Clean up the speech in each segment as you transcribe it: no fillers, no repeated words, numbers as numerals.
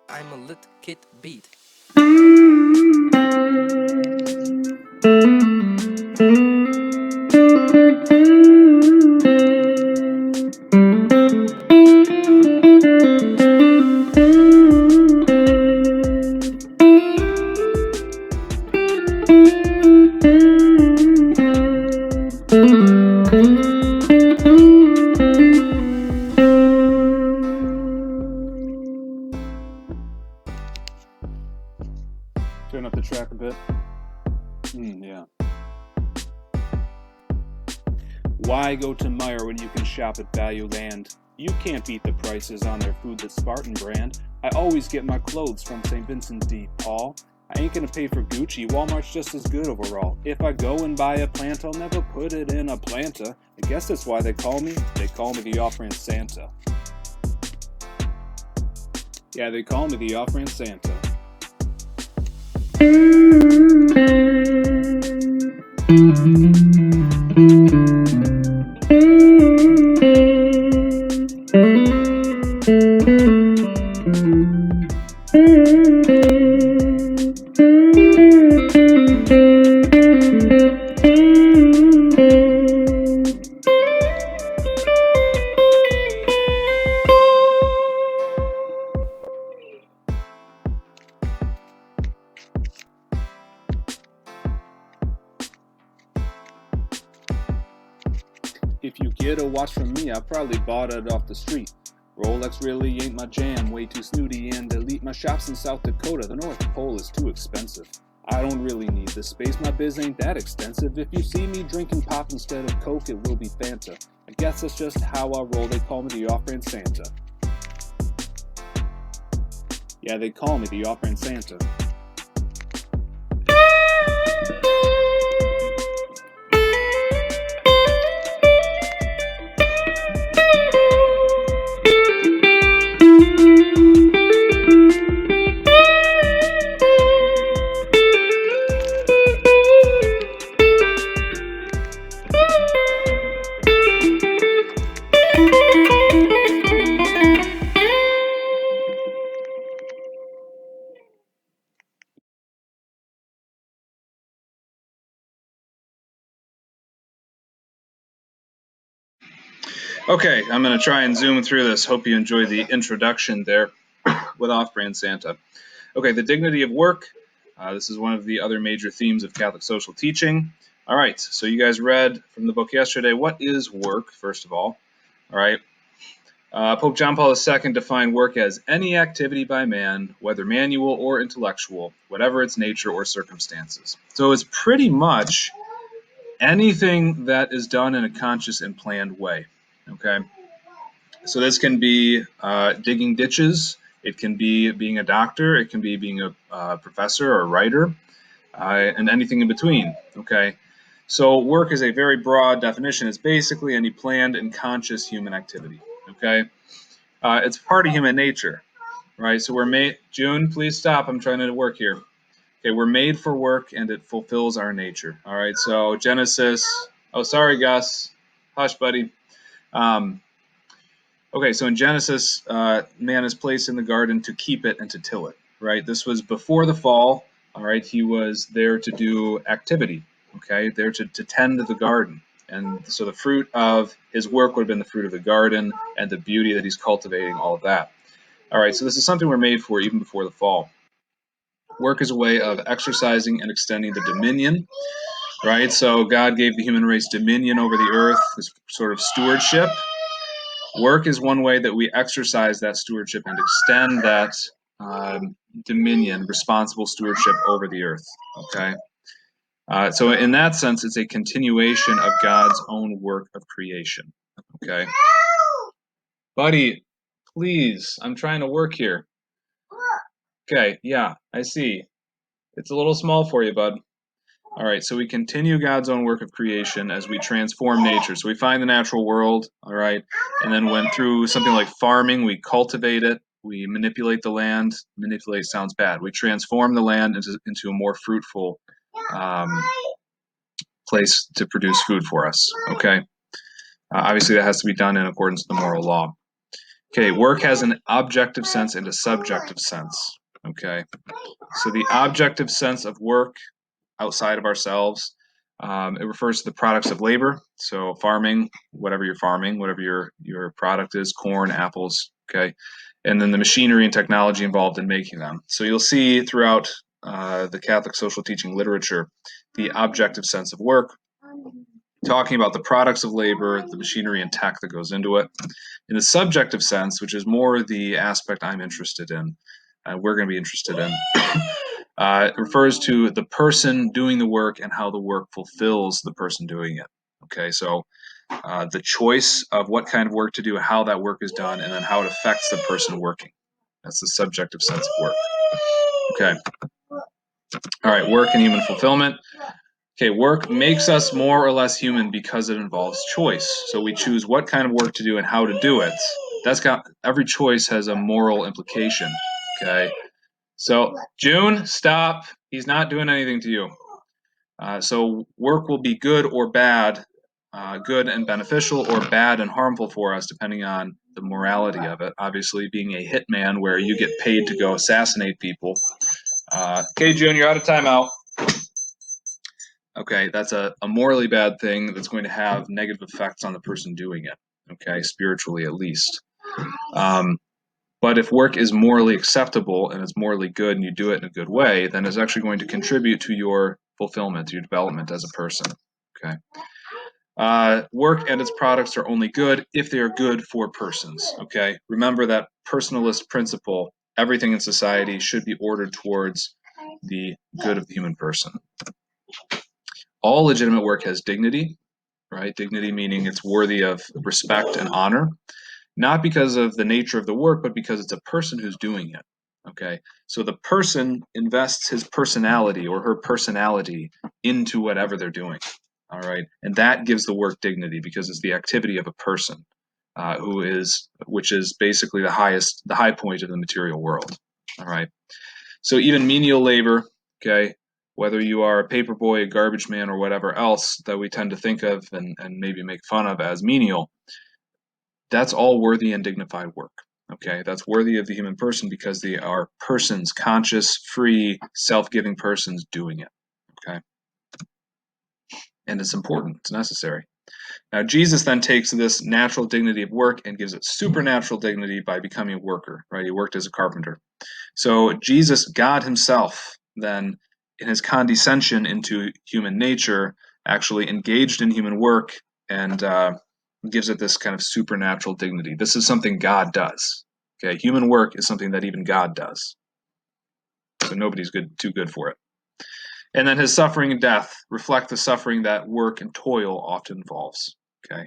I'm a lit kid beat. Turn up the track a bit. Yeah. Why go to Meijer when you can shop at ValuLand? You can't beat the prices on their food that's Spartan brand. I always get my clothes from St. Vincent de Paul. I ain't gonna pay for Gucci, Wal-Mart's just as good overall. If I go and buy a plant, I'll never put it in a planta. I guess that's why they call me the off-brand Santa. Yeah, they call me the off-brand Santa. If you get a watch from me, I probably bought it off the street. Rolex really ain't my jam, way too snooty and elite. My shop's in South Dakota, the North Pole is too expensive. I don't really need the space, my biz ain't that extensive. If you see me drinking pop instead of Coke, it will be Fanta. I guess that's just how I roll, they call me the off-brand Santa. Yeah, they call me the off-brand Santa. Okay, I'm going to try and zoom through this. Hope you enjoyed the introduction there with off-brand Santa. Okay, the dignity of work. This is one of the other major themes of Catholic social teaching. All right, so you guys read from the book yesterday. What is work, first of all? All right. Pope John Paul II defined work as any activity by man, whether manual or intellectual, whatever its nature or circumstances. So it's pretty much anything that is done in a conscious and planned way. Okay, so this can be digging ditches, it can be being a doctor, it can be being a professor or a writer, and anything in between. Okay, so work is a very broad definition. It's basically any planned and conscious human activity. Okay, it's part of human nature, right? So we're made. June, please stop. I'm trying to work here. Okay, we're made for work, and it fulfills our nature. All right, so Genesis. Oh, sorry, Gus. Hush, buddy. Okay, so in Genesis, man is placed in the garden to keep it and to till it, right? This was before the fall, all right? He was there to do activity, okay? There to tend the garden. And so the fruit of his work would have been the fruit of the garden and the beauty that he's cultivating, all of that. All right, so this is something we're made for even before the fall. Work is a way of exercising and extending the dominion, right? So God gave the human race dominion over the earth, this sort of stewardship. Work is one way that we exercise that stewardship and extend that dominion, responsible stewardship over the earth. Okay, so in that sense, it's a continuation of God's own work of creation. Okay, buddy, please, I'm trying to work here. Okay, yeah, I see. It's a little small for you, bud. All right, so we continue God's own work of creation as we transform nature. So we find the natural world, all right, and then went through something like farming, we cultivate it, we manipulate the land. Manipulate sounds bad. We transform the land into a more fruitful place to produce food for us, okay? Obviously, that has to be done in accordance with the moral law. Okay, work has an objective sense and a subjective sense. Okay, so the objective sense of work outside of ourselves, it refers to the products of labor. So farming, whatever you're farming, whatever your product is, corn, apples, okay, and then the machinery and technology involved in making them. So you'll see throughout the Catholic social teaching literature the objective sense of work, talking about the products of labor, the machinery and tech that goes into it. In the subjective sense, which is more the aspect I'm interested in, we're going to be interested in, it refers to the person doing the work and how the work fulfills the person doing it. Okay, so the choice of what kind of work to do, how that work is done, and then how it affects the person working. That's the subjective sense of work. Okay. All right, work and human fulfillment. Okay, work makes us more or less human because it involves choice. So we choose what kind of work to do and how to do it. Every choice has a moral implication. Okay. So June, stop. He's not doing anything to you. So work will be good or bad, good and beneficial, or bad and harmful for us, depending on the morality of it. Obviously, being a hitman where you get paid to go assassinate people. Okay, June, you're out of timeout. Okay, that's a morally bad thing that's going to have negative effects on the person doing it. Okay, spiritually at least. But if work is morally acceptable and it's morally good and you do it in a good way, then it's actually going to contribute to your fulfillment, to your development as a person. Okay. Work and its products are only good if they are good for persons. Okay. Remember that personalist principle. Everything in society should be ordered towards the good of the human person. All legitimate work has dignity, right? Dignity meaning it's worthy of respect and honor, not because of the nature of the work, but because it's a person who's doing it. Okay, so the person invests his personality or her personality into whatever they're doing. All right, and that gives the work dignity because it's the activity of a person, which is basically the high point of the material world. All right, so even menial labor, okay, whether you are a paper boy, a garbage man, or whatever else that we tend to think of and maybe make fun of as menial, that's all worthy and dignified work. Okay, that's worthy of the human person because they are persons, conscious, free, self-giving persons doing it. Okay, and it's important, it's necessary. Now, Jesus then takes this natural dignity of work and gives it supernatural dignity by becoming a worker, right? He worked as a carpenter. So, Jesus, God Himself, then, in His condescension into human nature, actually engaged in human work and gives it this kind of supernatural dignity. This is something God does. Okay, human work is something that even God does. So nobody's too good for it. And then his suffering and death reflect the suffering that work and toil often involves. Okay,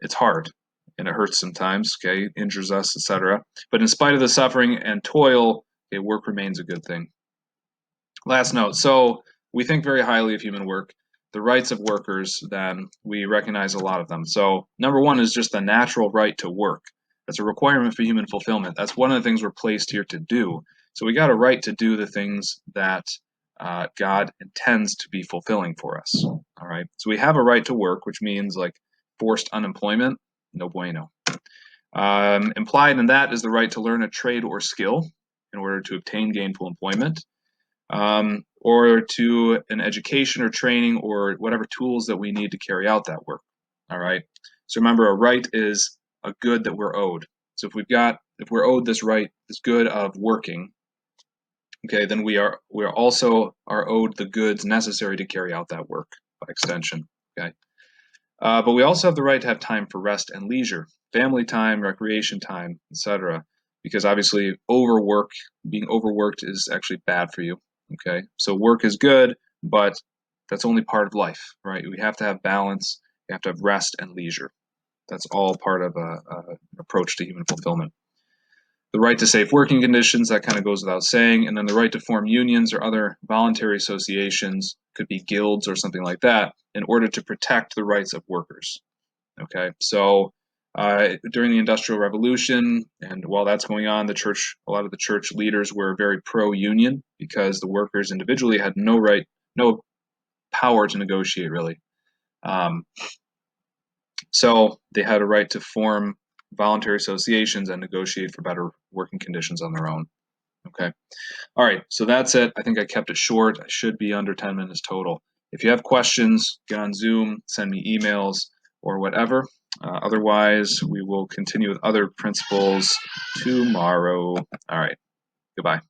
it's hard and it hurts sometimes. Okay, injures us, etc. But in spite of the suffering and toil, okay, work remains a good thing. Last note. So we think very highly of human work. The rights of workers, then we recognize a lot of them. So number one is just the natural right to work. That's a requirement for human fulfillment. That's one of the things we're placed here to do. So we got a right to do the things that God intends to be fulfilling for us. All right. So we have a right to work, which means like forced unemployment. No bueno. Implied in that is the right to learn a trade or skill in order to obtain gainful employment. Or to an education or training or whatever tools that we need to carry out that work. All right. So remember, a right is a good that we're owed. So if we're owed this right, this good of working, okay, then we're also are owed the goods necessary to carry out that work by extension. Okay. But we also have the right to have time for rest and leisure, family time, recreation time, etc. Because obviously, being overworked is actually bad for you. Okay, so work is good, but that's only part of life, right? We have to have balance. We have to have rest and leisure. That's all part of an approach to human fulfillment. The right to safe working conditions, that kind of goes without saying, and then the right to form unions or other voluntary associations, could be guilds or something like that, in order to protect the rights of workers. Okay, so during the Industrial Revolution, and while that's going on, a lot of the church leaders were very pro-union because the workers individually had no power to negotiate really. So they had a right to form voluntary associations and negotiate for better working conditions on their own. Okay. All right. So that's it. I think I kept it short. I should be under 10 minutes total. If you have questions, get on Zoom, send me emails or whatever. Otherwise, we will continue with other principles tomorrow. All right. Goodbye.